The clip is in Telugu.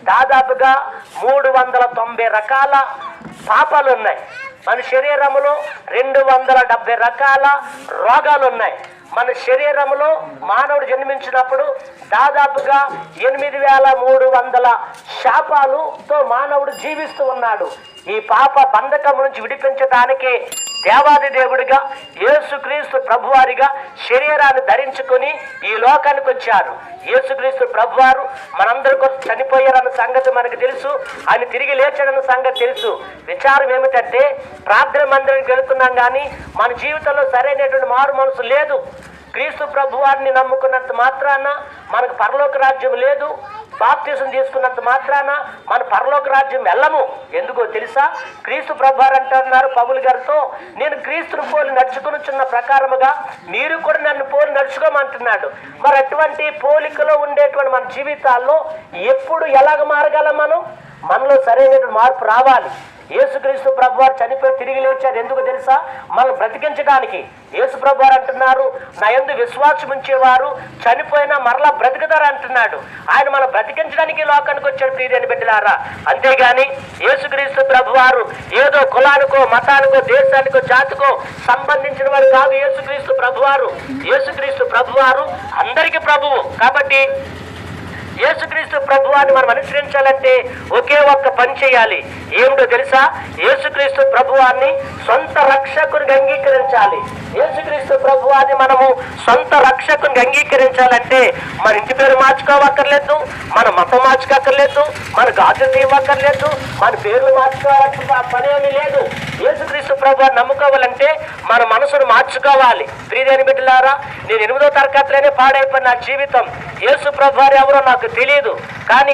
దాదాపుగా 390 రకాల పాపాలు ఉన్నాయి. మన శరీరంలో 270 రకాల రోగాలు ఉన్నాయి. మన శరీరంలో మానవుడు జన్మించినప్పుడు దాదాపుగా 8300 శాపాలతో మానవుడు జీవిస్తూ ఉన్నాడు. ఈ పాప బంధకం నుంచి విడిపించడానికి దేవాది దేవుడిగా యేసుక్రీస్తు ప్రభువారిగా శరీరాన్ని ధరించుకొని ఈ లోకానికి వచ్చారు. యేసుక్రీస్తు ప్రభువారు మనందరి కోసం చనిపోయారన్న సంగతి మనకు తెలుసు. ఆయన తిరిగి లేచాడన్న సంగతి తెలుసు. విచారం ఏమిటంటే ప్రార్థన మందిరానికి వెళుతున్నాం కానీ మన జీవితంలో సరైనటువంటి మారు మనసు లేదు. క్రీస్తు ప్రభువారిని నమ్ముకున్నంత మాత్రాన మనకు పరలోక రాజ్యం లేదు. బాప్తిసం తీసుకున్నంత మాత్రాన మన పరలోక రాజ్యం వెళ్ళము. ఎందుకో తెలుసా? క్రీస్తు ప్రభువారు అంటున్నారు పౌలు గారితో, నేను క్రీస్తును పోలి నడుచుకునిచున్న ప్రకారముగా మీరు కూడా నన్ను పోలి నడుచుకోమంటున్నాడు. మరి అటువంటి పోలికలో ఉండేటువంటి మన జీవితాల్లో ఎప్పుడు ఎలాగ మారగలం? మనలో సరైన మార్పు రావాలి. యేసుక్రీస్తు ప్రభువారు చనిపోయి తిరిగి లేచారు. ఎందుకు తెలుసా? మనం బ్రతికించడానికి. యేసు ప్రభువారు అంటున్నారు, నా యందు విశ్వాసం ఉంచేవారు చనిపోయినా మరలా బ్రతుకుతారు అంటున్నాడు. ఆయన మనం బ్రతికించడానికి లోకానికి వచ్చాడు ప్రియమైన బిడ్డలారా. అంతేగాని యేసుక్రీస్తు ప్రభువారు ఏదో కులానికో మతానికో దేశానికో జాతికో సంబంధించిన వారు కాదు. యేసుక్రీస్తు ప్రభువారు అందరికీ ప్రభువు. కాబట్టి యేసుక్రీస్తు ప్రభువాన్ని మనం అనుసరించాలంటే ఒకే ఒక్క పని చేయాలి. ఏమిటో తెలుసా? యేసుక్రీస్తు ప్రభువాన్ని సొంత రక్షకునికి అంగీకరించాలి. యేసుక్రీస్తు ప్రభువాన్ని మనము సొంత రక్షకునికి అంగీకరించాలంటే మన ఇంటి పేరు మార్చుకోవక్కర్లేదు, మన మతం మార్చుకోక్కర్లేదు, మన గాజులు ఇవ్వక్కర్లేదు, మన పేర్లు మార్చుకోవాల్సిన పనేమీ లేదు. యేసుక్రీస్తు ప్రభువాన్ని నమ్ముకోవాలంటే మన మనసును మార్చుకోవాలి. ప్రియమైన బిడ్డలారా, నేను 8వ తరగతిలోనే పాడైపోయిన నా జీవితం. యేసు ప్రభువారు ఎవరో నాకు తెలియదు, కానీ